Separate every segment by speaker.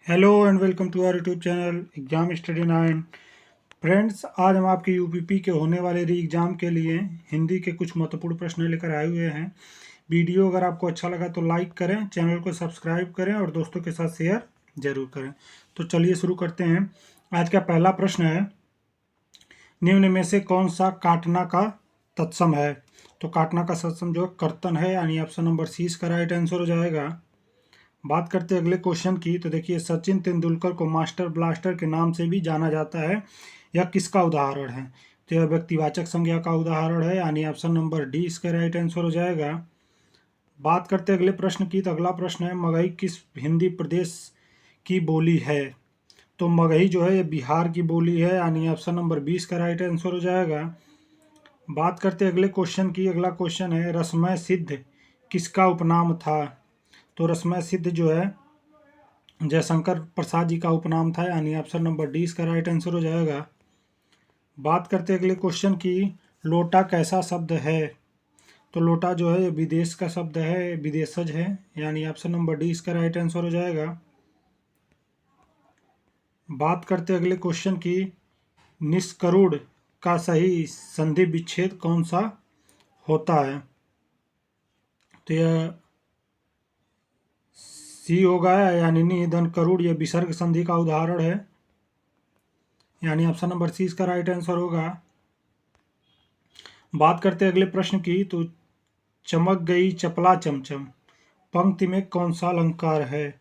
Speaker 1: Hello and welcome to our YouTube channel exam study 9। Friends, आज हम आपके UPP के होने वाले री एग्ज़ाम के लिए हिंदी के कुछ महत्वपूर्ण प्रश्न लेकर आए हुए हैं। वीडियो अगर आपको अच्छा लगा तो लाइक करें, चैनल को सब्सक्राइब करें और दोस्तों के साथ शेयर जरूर करें। तो चलिए शुरू करते हैं। आज का पहला प्रश्न है, निम्न में से कौन सा काटना का तत्सम है? तो काटना का तत्सम जो कर्तन है, यानी ऑप्शन नंबर सी इसका राइट आंसर हो जाएगा। बात करते हैं अगले क्वेश्चन की। तो देखिए, सचिन तेंदुलकर को मास्टर ब्लास्टर के नाम से भी जाना जाता है, यह किसका उदाहरण है? तो यह व्यक्तिवाचक संज्ञा का उदाहरण है, यानी ऑप्शन नंबर डी इसका राइट आंसर हो जाएगा। बात करते हैं अगले प्रश्न की। तो अगला प्रश्न है, मगही किस हिंदी प्रदेश की बोली है? तो मगही जो है ये बिहार की बोली है, यानी ऑप्शन नंबर 20 का राइट आंसर हो जाएगा। बात करते हैं अगले क्वेश्चन की। अगला क्वेश्चन है, रसमय सिद्ध किसका उपनाम था? तो रसमय सिद्ध जो है जयशंकर प्रसाद जी का उपनाम था, यानी ऑप्शन नंबर डी इसका राइट आंसर हो जाएगा। बात करते हैं अगले क्वेश्चन की। लोटा कैसा शब्द है? तो लोटा जो है ये विदेश का शब्द है, विदेशज है, यानी ऑप्शन नंबर डी इसका राइट आंसर हो जाएगा। बात करते हैं अगले क्वेश्चन की। निष्करुड़ का सही संधि विच्छेद कौन सा होता है? तो यह सी होगा, यानी निधन करुड़, यह विसर्ग संधि का उदाहरण है, यानी ऑप्शन नंबर सी इसका राइट आंसर होगा। बात करते हैं अगले प्रश्न की। तो चमक गई चपला चमचम पंक्ति में कौन सा अलंकार है?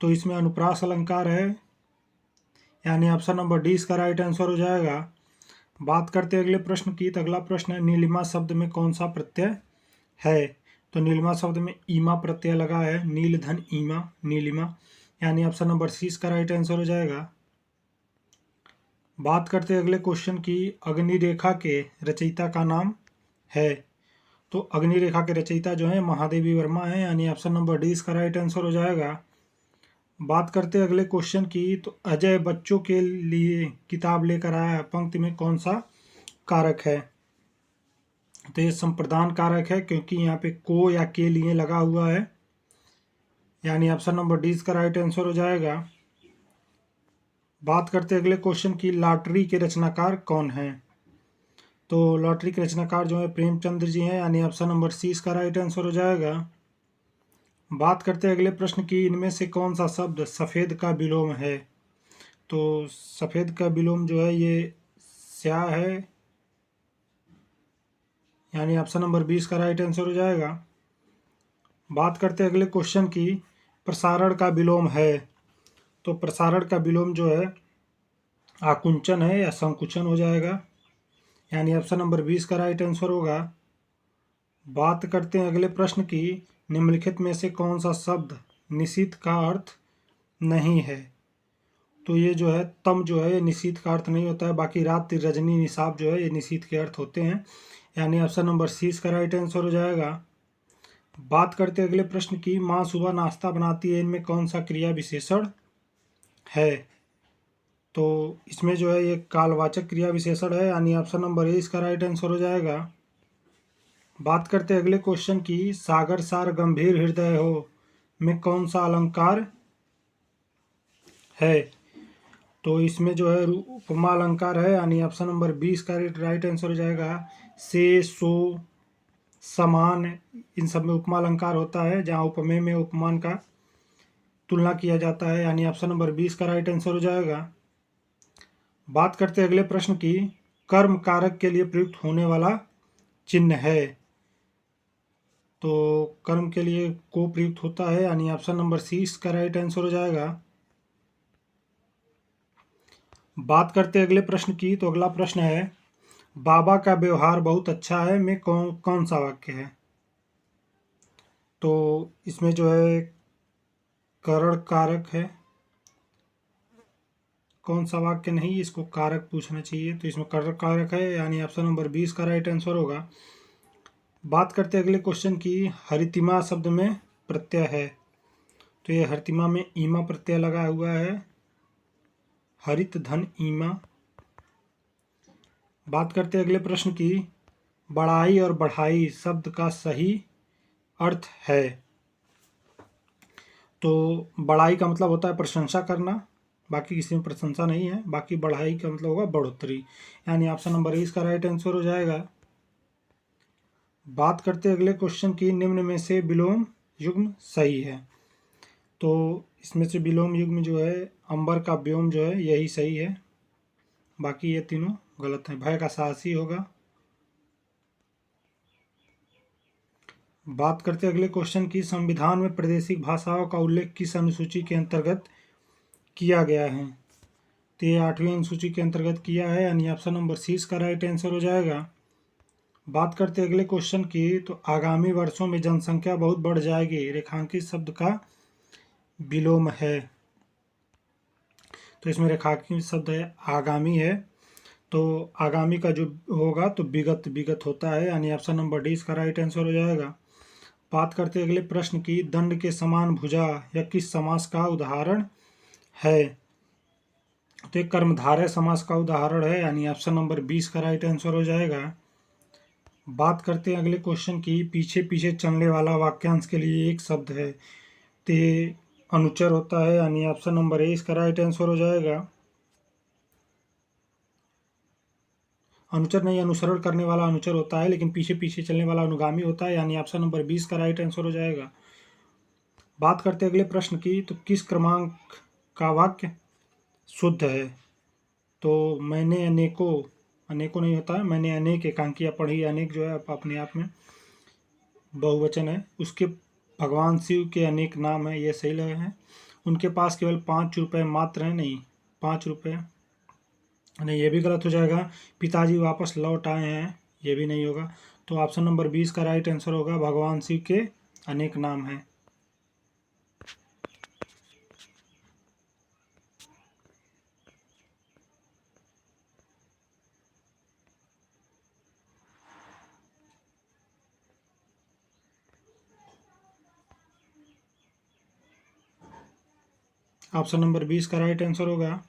Speaker 1: तो इसमें अनुप्रास अलंकार है, यानी ऑप्शन नंबर डी इसका राइट आंसर हो जाएगा। बात करते हैं अगले प्रश्न की। तो अगला प्रश्न है, नीलिमा शब्द में कौन सा प्रत्यय है? तो नीलिमा शब्द में ईमा प्रत्यय लगा है, नील धन ईमा, नीलिमा, यानी ऑप्शन नंबर सी इसका राइट आंसर हो जाएगा। बात करते हैं अगले क्वेश्चन की। अग्निरेखा के रचयिता का नाम है? तो अग्निरेखा के रचयिता जो है महादेवी वर्मा है, यानी ऑप्शन नंबर डी इसका राइट आंसर हो जाएगा। बात करते हैं अगले क्वेश्चन की। तो अजय बच्चों के लिए किताब लेकर आया पंक्ति में कौन सा कारक है? तो ये संप्रदान कारक है, क्योंकि यहाँ पे को या के लिए लगा हुआ है, यानी ऑप्शन नंबर डी इसका राइट आंसर हो जाएगा। बात करते हैं अगले क्वेश्चन की। लॉटरी के रचनाकार कौन है? तो लॉटरी के रचनाकार जो है प्रेमचंद्र जी हैं, यानी ऑप्शन नंबर सी इसका राइट आंसर हो जाएगा। बात करते हैं अगले प्रश्न की। इनमें से कौन सा शब्द सफ़ेद का विलोम है? तो सफ़ेद का विलोम जो है ये स्याह है, यानी ऑप्शन नंबर 20 का राइट आंसर हो जाएगा। बात करते हैं अगले क्वेश्चन की। प्रसारण का विलोम है? तो प्रसारण का विलोम जो है आकुंचन है या संकुचन हो जाएगा, यानी ऑप्शन नंबर 20 का राइट आंसर होगा। बात करते हैं अगले प्रश्न की। निम्नलिखित में से कौन सा शब्द निशीथ का अर्थ नहीं है? तो ये जो है तम जो है ये निशीथ का अर्थ नहीं होता है, बाकी रात रजनी निशाब जो है ये निशीथ के अर्थ होते हैं, यानी ऑप्शन नंबर सी इसका राइट आंसर हो जाएगा। बात करते हैं अगले प्रश्न की। माँ सुबह नाश्ता बनाती है, इनमें कौन सा क्रिया विशेषण है? तो इसमें जो है ये कालवाचक क्रिया विशेषण है, यानी ऑप्शन नंबर ए इसका राइट आंसर हो जाएगा। बात करते हैं अगले क्वेश्चन की। सागर सार गंभीर हृदय हो में कौन सा अलंकार है? तो इसमें जो है उपमा अलंकार है, यानी ऑप्शन नंबर 20 का राइट आंसर हो जाएगा। से, सो, समान, इन सब में उपमा अलंकार होता है, जहाँ उपमेय में उपमान का तुलना किया जाता है, यानी ऑप्शन नंबर 20 का राइट आंसर हो जाएगा। बात करते हैं अगले प्रश्न की। कर्म कारक के लिए प्रयुक्त होने वाला चिन्ह है? तो कर्म के लिए को प्रयुक्त होता है, यानी ऑप्शन नंबर सी इसका राइट आंसर हो जाएगा। बात करते हैं अगले प्रश्न की। तो अगला प्रश्न है, बाबा का व्यवहार बहुत अच्छा है में कौन कौन सा वाक्य है? तो इसमें जो है करण कारक है, कौन सा वाक्य नहीं, इसको कारक पूछना चाहिए, तो इसमें करण कारक है, यानी ऑप्शन नंबर 20 का राइट आंसर होगा। बात करते हैं अगले क्वेश्चन की। हरितिमा शब्द में प्रत्यय है? तो ये हरितिमा में ईमा प्रत्यय लगा हुआ है, हरित धन ईमा। बात करते हैं अगले प्रश्न की। बढ़ाई और बढ़ाई शब्द का सही अर्थ है? तो बढ़ाई का मतलब होता है प्रशंसा करना, बाकी किसी में प्रशंसा नहीं है। बाकी बढ़ाई का मतलब होगा बढ़ोतरी, यानी ऑप्शन नंबर ए इसका राइट आंसर हो जाएगा। बात करते हैं अगले क्वेश्चन की, निम्न में से विलोम युग्म सही है। तो इसमें से विलोम युग्म जो है अंबर का व्योम जो है यही सही है, बाकी ये तीनों गलत हैं। भय का साहसी होगा। बात करते हैं अगले क्वेश्चन की, संविधान में प्रादेशिक भाषाओं का उल्लेख किस अनुसूची के अंतर्गत किया गया है। तो ये 8वीं अनुसूची के अंतर्गत किया है, यानी ऑप्शन नंबर सी इसका राइट आंसर हो जाएगा। बात करते हैं अगले क्वेश्चन की, तो आगामी वर्षों में जनसंख्या बहुत बढ़ जाएगी, रेखांकित शब्द का विलोम है। तो इसमें रेखांकित शब्द है आगामी है, तो आगामी का जो होगा तो विगत विगत होता है, यानी ऑप्शन नंबर डी इसका राइट आंसर हो जाएगा। बात करते हैं अगले प्रश्न की, दंड के समान भुजा या किस समास का उदाहरण है। तो एक कर्मधारय समास का उदाहरण है, यानी ऑप्शन नंबर 20 का राइट आंसर हो जाएगा। बात करते हैं अगले क्वेश्चन की, पीछे पीछे चलने वाला वाक्यांश के लिए एक शब्द है, ते अनुचर होता है, यानी ऑप्शन नंबर ए इसका राइट आंसर हो जाएगा। अनुचर नहीं, अनुसरण करने वाला अनुचर होता है, लेकिन पीछे पीछे चलने वाला अनुगामी होता है, यानी ऑप्शन नंबर 20 का राइट आंसर हो जाएगा। बात करते हैं अगले प्रश्न की, तो किस क्रमांक का वाक्य शुद्ध है। तो मैंने अनेकों, अनेकों नहीं होता है, मैंने अनेक एकांकियाँ पढ़ी, अनेक जो है अपने आप में बहुवचन है। उसके भगवान शिव के अनेक नाम है, ये सही लगे हैं। उनके पास केवल 5 रुपये मात्र हैं, नहीं 5 रुपये नहीं, ये भी गलत हो जाएगा। पिताजी वापस लौट आए हैं, ये भी नहीं होगा। तो ऑप्शन नंबर 20 का राइट आंसर होगा, भगवान शिव के अनेक नाम हैं। ऑप्शन नंबर 20 का राइट आंसर होगा।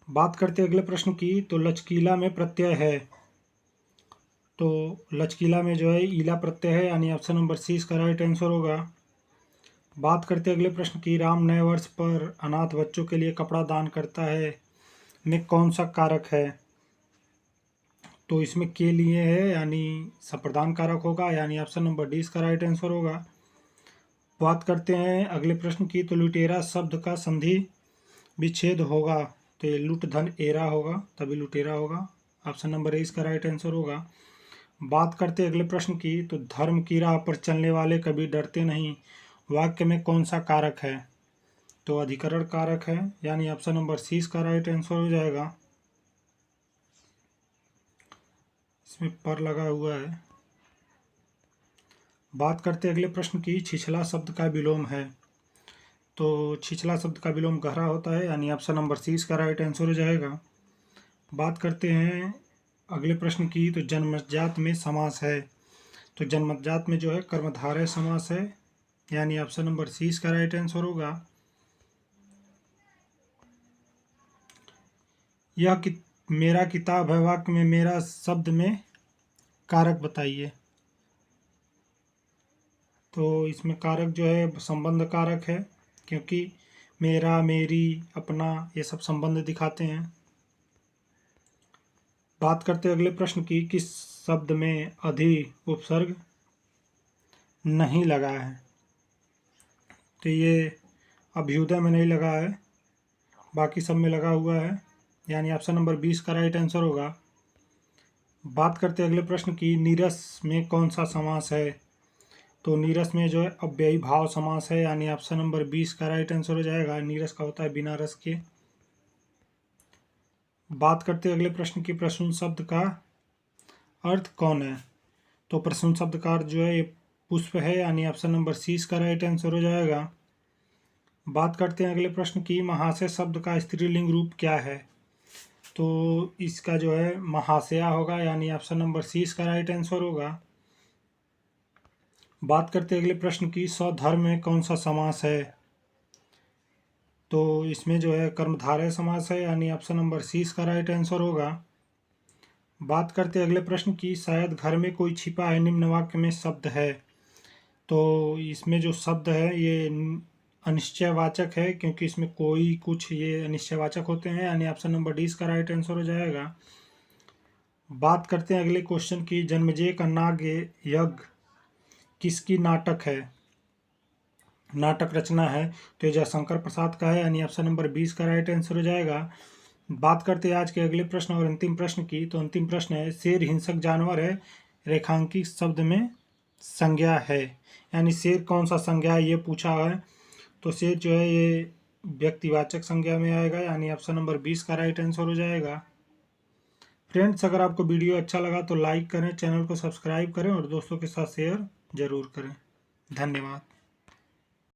Speaker 1: बात करते हैं अगले प्रश्न की, तो लचकीला में प्रत्यय है। तो लचकीला में जो है ईला प्रत्यय है, यानी ऑप्शन नंबर सी इसका राइट आंसर होगा। बात करते हैं अगले प्रश्न की, राम नए वर्ष पर अनाथ बच्चों के लिए कपड़ा दान करता है में कौन सा कारक है। तो इसमें के लिए है, यानी सप्रदान कारक होगा, यानी ऑप्शन नंबर डी इसका राइट आंसर होगा। बात करते हैं अगले प्रश्न की, तो लुटेरा शब्द का संधि विच्छेद होगा। तो ये लुट धन एरा होगा, तभी लुटेरा होगा, ऑप्शन नंबर ए इसका राइट आंसर होगा। बात करते हैं अगले प्रश्न की, तो धर्म की राह पर चलने वाले कभी डरते नहीं, वाक्य में कौन सा कारक है। तो अधिकरण कारक है, यानी ऑप्शन नंबर सी इसका राइट आंसर हो जाएगा। इसमें पर लगा हुआ है। बात करते हैं अगले प्रश्न की, छिछला शब्द का विलोम है। तो छिछला शब्द का विलोम गहरा होता है, यानी ऑप्शन नंबर सी इसका राइट आंसर हो जाएगा। बात करते हैं अगले प्रश्न की, तो जन्मजात में समास है। तो जन्मजात में जो है कर्मधारय समास है, यानी ऑप्शन नंबर सी इसका राइट आंसर होगा। यह मेरा किताब है, वाक्य में मेरा शब्द में कारक बताइए। तो इसमें कारक जो है संबंध कारक है, क्योंकि मेरा, मेरी, अपना ये सब संबंध दिखाते हैं। बात करते हैं अगले प्रश्न की, किस शब्द में अधि उपसर्ग नहीं लगा है। तो ये अभ्युदय में नहीं लगा है, बाकी सब में लगा हुआ है, यानी ऑप्शन नंबर 20 का राइट आंसर होगा। बात करते हैं अगले प्रश्न की, नीरस में कौन सा समास है। तो नीरस में जो है अव्ययी भाव समास है, यानी ऑप्शन नंबर 20 का राइट आंसर हो जाएगा। नीरस का होता है बिना रस के। बात करते हैं अगले प्रश्न की, प्रसून शब्द का अर्थ कौन है। तो प्रसून शब्द का अर्थ जो है ये पुष्प है, यानी ऑप्शन नंबर सी इसका राइट आंसर हो जाएगा। बात करते हैं अगले प्रश्न की, महाशय शब्द का स्त्रीलिंग रूप क्या है। तो इसका जो है महाशया होगा, यानी ऑप्शन नंबर सी इसका राइट आंसर होगा। बात करते हैं अगले प्रश्न की, स्वधर्म में कौन सा समास है। तो इसमें जो है कर्मधारय समास है, यानी ऑप्शन नंबर सी इसका राइट आंसर होगा। बात करते हैं अगले प्रश्न की, शायद घर में कोई छिपा है निम्न वाक्य में शब्द है। तो इसमें जो शब्द है ये अनिश्चयवाचक है, क्योंकि इसमें कोई कुछ ये अनिश्चयवाचक होते हैं, यानी ऑप्शन नंबर डी इसका राइट आंसर हो जाएगा। बात करते हैं अगले क्वेश्चन की। जन्मेजय का नाग यज्ञ किसकी नाटक है, नाटक रचना है? तो ये जयशंकर प्रसाद का है, यानी ऑप्शन नंबर 20 का राइट आंसर हो जाएगा। बात करते हैं आज के अगले प्रश्न और अंतिम प्रश्न की। तो अंतिम प्रश्न है, शेर हिंसक जानवर है, रेखांकित शब्द में संज्ञा है, यानी शेर कौन सा संज्ञा है ये पूछा है। तो शेर जो है ये व्यक्तिवाचक संज्ञा में आएगा, यानी ऑप्शन नंबर 20 का राइट आंसर हो जाएगा। फ्रेंड्स, अगर आपको वीडियो अच्छा लगा तो लाइक करें, चैनल को सब्सक्राइब करें और दोस्तों के साथ शेयर जरूर करें। धन्यवाद।